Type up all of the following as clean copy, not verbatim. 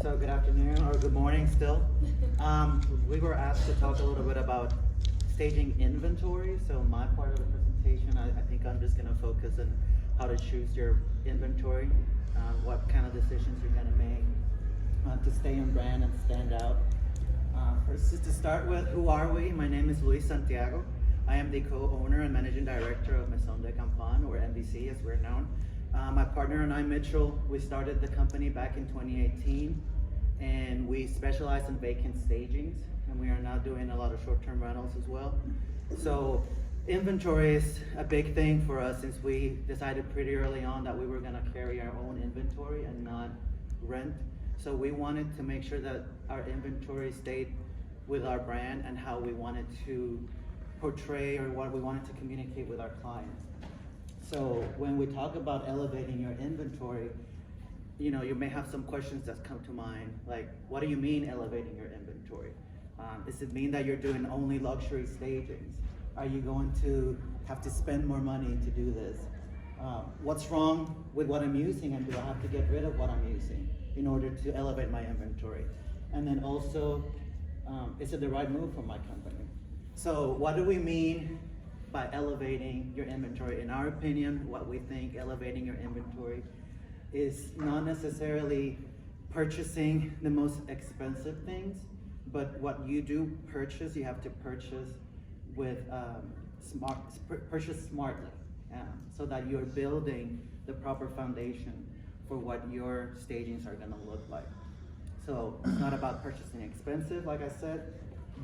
So good afternoon or good morning still. We were asked to talk a little bit about staging inventory. So my part of the presentation, I think I'm just gonna focus on how to choose your inventory, what kind of decisions you're gonna make to stay on brand and stand out. First, just to start with, who are we? My name is Santiago. I am the co-owner and managing director of Maison de Campagne, or MDC as we're known. My partner and I, Mitchell, we started the company back in 2018, and we specialize in vacant stagings, and we are now doing a lot of short-term rentals as well. So inventory is a big thing for us, since we decided pretty early on that we were gonna carry our own inventory and not rent. So we wanted to make sure that our inventory stayed with our brand and how we wanted to portray or what we wanted to communicate with our clients. So when we talk about elevating your inventory, you know, you may have some questions that come to mind, like, what do you mean elevating your inventory? Does it mean that you're doing only luxury stagings? Are you going to have to spend more money to do this? What's wrong with what I'm using, and do I have to get rid of what I'm using in order to elevate my inventory? And then also, is it the right move for my company? So what do we mean by elevating your inventory? In our opinion, what we think elevating your inventory is not necessarily purchasing the most expensive things, but what you do purchase, you have to purchase with purchase smartly, so that you're building the proper foundation for what your stagings are gonna look like. So it's not about purchasing expensive, like I said,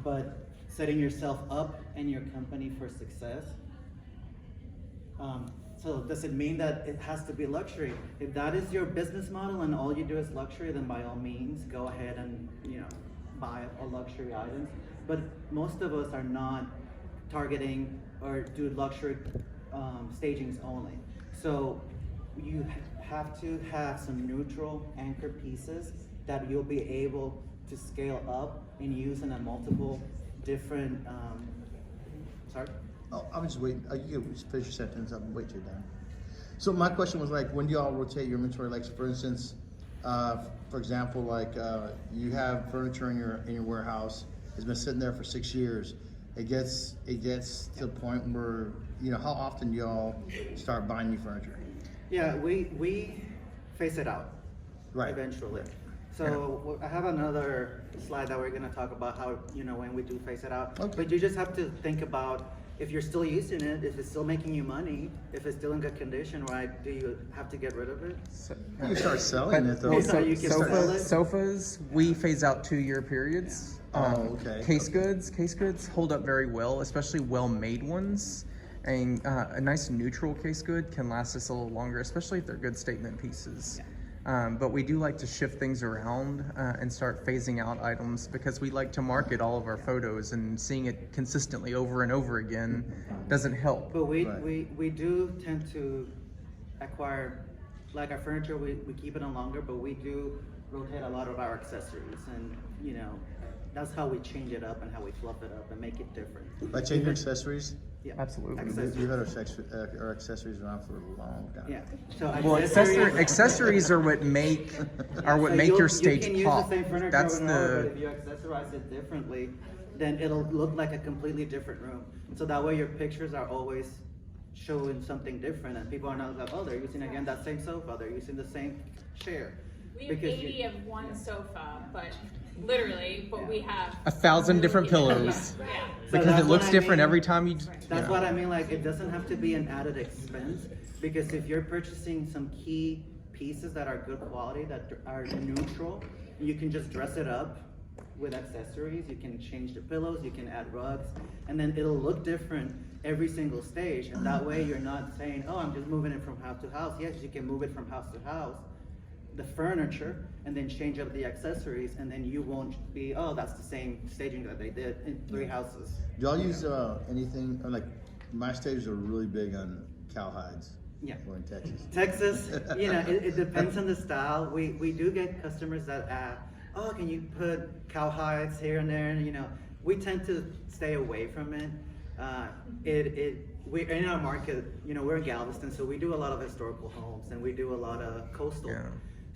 but setting yourself up and your company for success. So does it mean that it has to be luxury? If that is your business model and all you do is luxury, then by all means, go ahead and, you know, buy a luxury items. But most of us are not targeting or do luxury stagings only. So you have to have some neutral anchor pieces that you'll be able to scale up and use in a multiple different, sorry? Oh, I'm just waiting. You can finish your sentence. I'm wait till you're done. So my question was like, when do y'all rotate your inventory? Like, for instance, for example, like you have furniture in your warehouse. It's been sitting there for 6 years. It gets to the point where, you know, how often do y'all start buying new furniture? Yeah, we phase it out, right, eventually. So I have another slide that we're gonna talk about how, you know, when we do phase it out. Okay. But you just have to think about, if you're still using it, if it's still making you money, if it's still in good condition, right, do you have to get rid of it? You start selling it though. You can sell it. Sofas, we phase out 2-year periods. Okay. Case goods hold up very well, especially well-made ones. And a nice neutral case good can last us a little longer, especially if they're good statement pieces. But we do like to shift things around and start phasing out items, because we like to market all of our photos, and seeing it consistently over and over again doesn't help. But we do tend to acquire, like our furniture, we keep it on longer, but we do rotate a lot of our accessories, and, you know, that's how we change it up and how we fluff it up and make it different. By changing accessories? Yeah, Absolutely. We've had our accessories around for a long time. Yeah. So Well, accessories are what make your stage you can pop. use the same furniture That's over and over, but the if you accessorize it differently, then it'll look like a completely different room. So that way your pictures are always showing something different, and people are not like, oh, they're using again that same sofa, they're using the same chair. We have 80 of one sofa, but we have 1,000 different pillows. Yeah. Because that's it looks what I different mean. every time you. That's yeah. what I mean, like, it doesn't have to be an added expense, because if you're purchasing some key pieces that are good quality, that are neutral, you can just dress it up with accessories. You can change the pillows, you can add rugs, and then it'll look different every single stage. And that way you're not saying, oh, I'm just moving it from house to house. Yes, you can move it from house to house, the furniture, and then change up the accessories, and then you won't be, oh, that's the same staging that they did in 3 houses. Do y'all use anything, like, my stages are really big on cowhides? Yeah. We're in Texas. Texas, you know, it depends on the style. We do get customers that, oh, can you put cowhides here and there? And, you know, we tend to stay away from it. We're in our market, you know, we're in Galveston, so we do a lot of historical homes, and we do a lot of coastal. Yeah.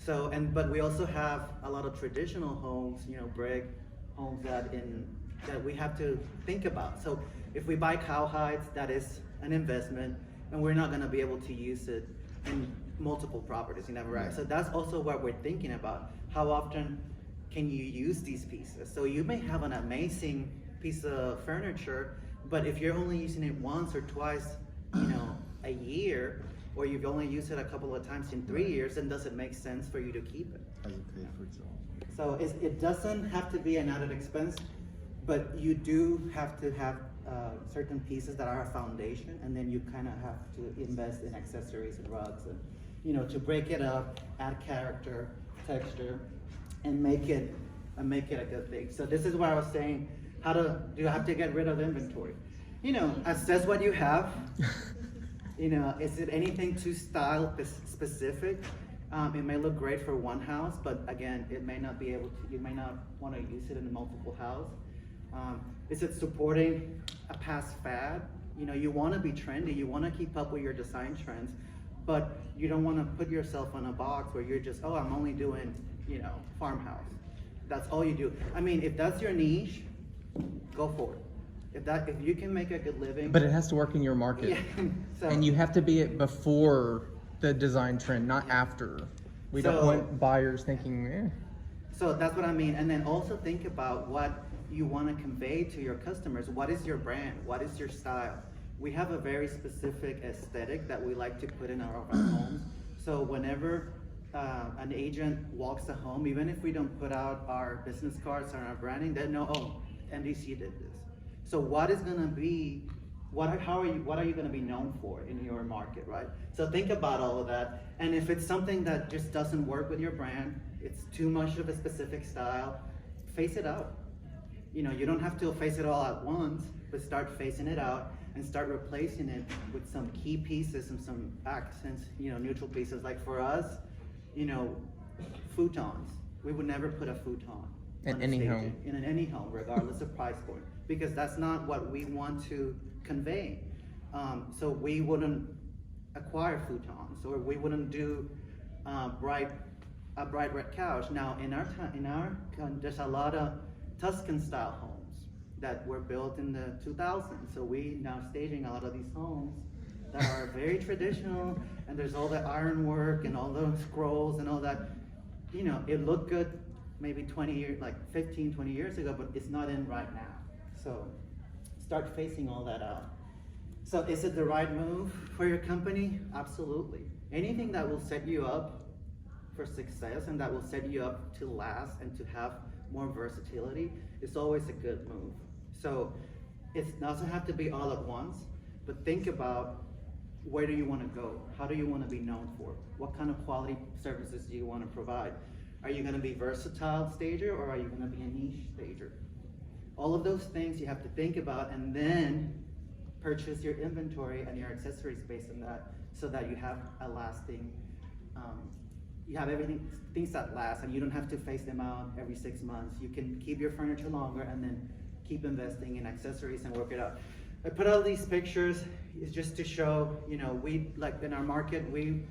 So, but we also have a lot of traditional homes, brick homes that we have to think about. So if we buy cowhides, that is an investment, and we're not gonna be able to use it in multiple properties, right? So that's also what we're thinking about. How often can you use these pieces? So you may have an amazing piece of furniture, but if you're only using it once or twice, a year, or you've only used it a couple of times in 3 years, then does it make sense for you to keep it? How you pay for it all. So it doesn't have to be an added expense, but you do have to have certain pieces that are a foundation, and then you kind of have to invest in accessories and rugs, and to break it up, add character, texture, and make it a good thing. So this is what I was saying. Do you have to get rid of inventory? Assess what you have. Is it anything too style specific? It may look great for one house, but again, you may not want to use it in multiple houses. Is it supporting a past fad? You want to be trendy, you want to keep up with your design trends, but you don't want to put yourself in a box where you're just, I'm only doing, farmhouse. That's all you do. I mean, if that's your niche, go for it. If you can make a good living. But it has to work in your market. Yeah. And you have to be it before the design trend, not after. We don't want buyers thinking, So that's what I mean. And then also think about what you want to convey to your customers. What is your brand? What is your style? We have a very specific aesthetic that we like to put in our homes. So whenever an agent walks a home, even if we don't put out our business cards and our branding, they know, MDC did this. So what is going to be, what are you going to be known for in your market, right? So think about all of that. And if it's something that just doesn't work with your brand, it's too much of a specific style, phase it out. You don't have to face it all at once, but start phasing it out and start replacing it with some key pieces and some accents, neutral pieces. Like for us, futons. We would never put a futon in any home. In any home, regardless of price point, because that's not what we want to convey. So we wouldn't acquire futons, or we wouldn't do a bright red couch. Now there's a lot of Tuscan style homes that were built in the 2000s. So we now staging a lot of these homes that are very traditional, and there's all the ironwork and all those scrolls and all that. It looked good maybe 15, 20 years ago, but it's not in right now. So start phasing all that out. So is it the right move for your company? Absolutely. Anything that will set you up for success and that will set you up to last and to have more versatility is always a good move. So it doesn't have to be all at once, but think about, where do you want to go? How do you want to be known for? What kind of quality services do you want to provide? Are you going to be versatile stager, or are you going to be a niche stager? All of those things you have to think about, and then purchase your inventory and your accessories based on that, so that you have a lasting, you have things that last, and you don't have to phase them out every 6 months. You can keep your furniture longer and then keep investing in accessories and work it out. I put all these pictures is just to show, we, like in our market, we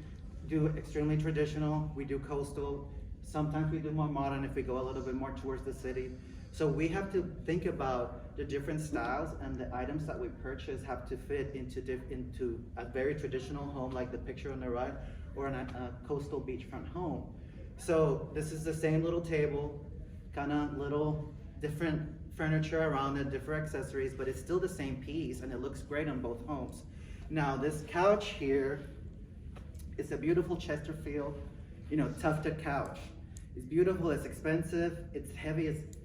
do extremely traditional, we do coastal, sometimes we do more modern if we go a little bit more towards the city. So we have to think about the different styles, and the items that we purchase have to fit into a very traditional home, like the picture on the right, or in a coastal beachfront home. So this is the same little table, kind of little different furniture around it, different accessories, but it's still the same piece, and it looks great on both homes. Now this couch here is a beautiful Chesterfield, tufted couch. It's beautiful, it's expensive, it's heavy, it's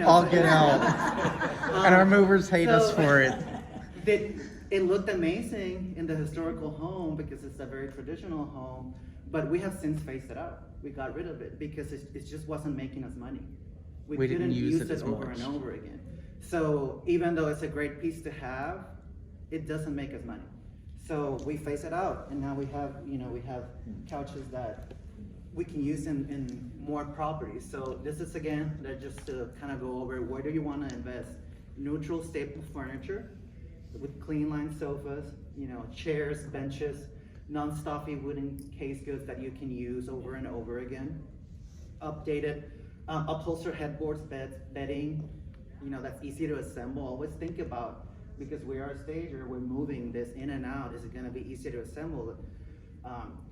I'll get out. And our movers hate us for it. It looked amazing in the historical home because it's a very traditional home, but we have since phased it out. We got rid of it because it just wasn't making us money. We didn't use it over much. and over again. So even though it's a great piece to have, it doesn't make us money. So we phase it out, and now we have couches that we can use in more properties. So this is, again, just to kind of go over, where do you want to invest? Neutral staple furniture with clean line sofas, chairs, benches, non-stuffy wooden case goods that you can use over and over again. Updated upholstered headboards, beds, bedding, that's easy to assemble. Always think about, because we are a stager, we're moving this in and out, is it gonna be easy to assemble?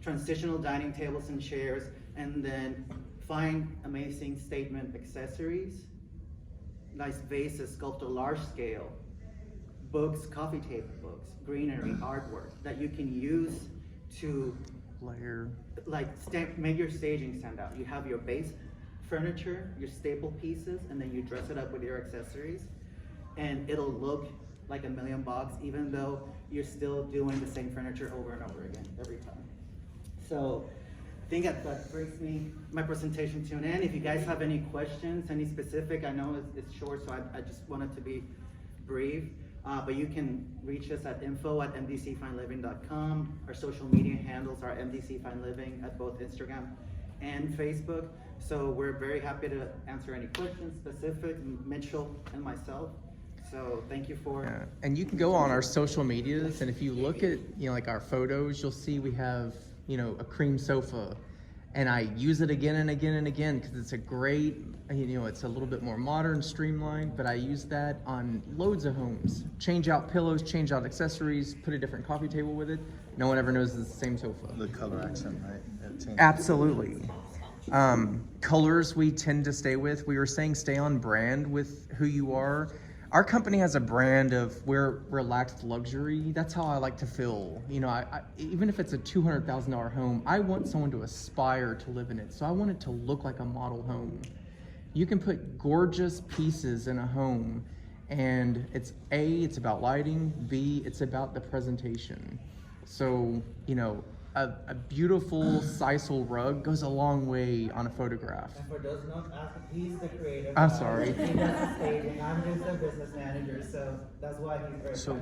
Transitional dining tables and chairs, and then find amazing statement accessories, nice vases, sculpted large scale, books, coffee table books, greenery, artwork that you can use to Layer. make your staging stand out. You have your base furniture, your staple pieces, and then you dress it up with your accessories, and it'll look like $1,000,000, even though you're still doing the same furniture over and over again every time. So I think that brings my presentation to an end. If you guys have any questions, any specific, I know it's short, so I just wanted to be brief. But you can reach us at info@mdcfineliving.com. Our social media handles are mdcfineliving at both Instagram and Facebook. So we're very happy to answer any questions, specific, Mitchell and myself. So thank you for. Yeah. And you can go on our social medias, and if you look at like our photos, you'll see we have a cream sofa, and I use it again and again and again because it's a great, it's a little bit more modern, streamlined, but I use that on loads of homes. Change out pillows, change out accessories, put a different coffee table with it. No one ever knows it's the same sofa. The color accent, right? That changes. Absolutely. Colors we tend to stay with. We were saying stay on brand with who you are. Our company has a brand of we're relaxed luxury. That's how I like to feel. I even if it's a $200,000 home, I want someone to aspire to live in it. So I want it to look like a model home. You can put gorgeous pieces in a home, and it's about lighting, B, it's about the presentation. So, a beautiful sisal rug goes a long way on a photograph. And for those not asking, he's the creative. I'm sorry. He does the staging. I'm just a business manager, so that's why he's very. So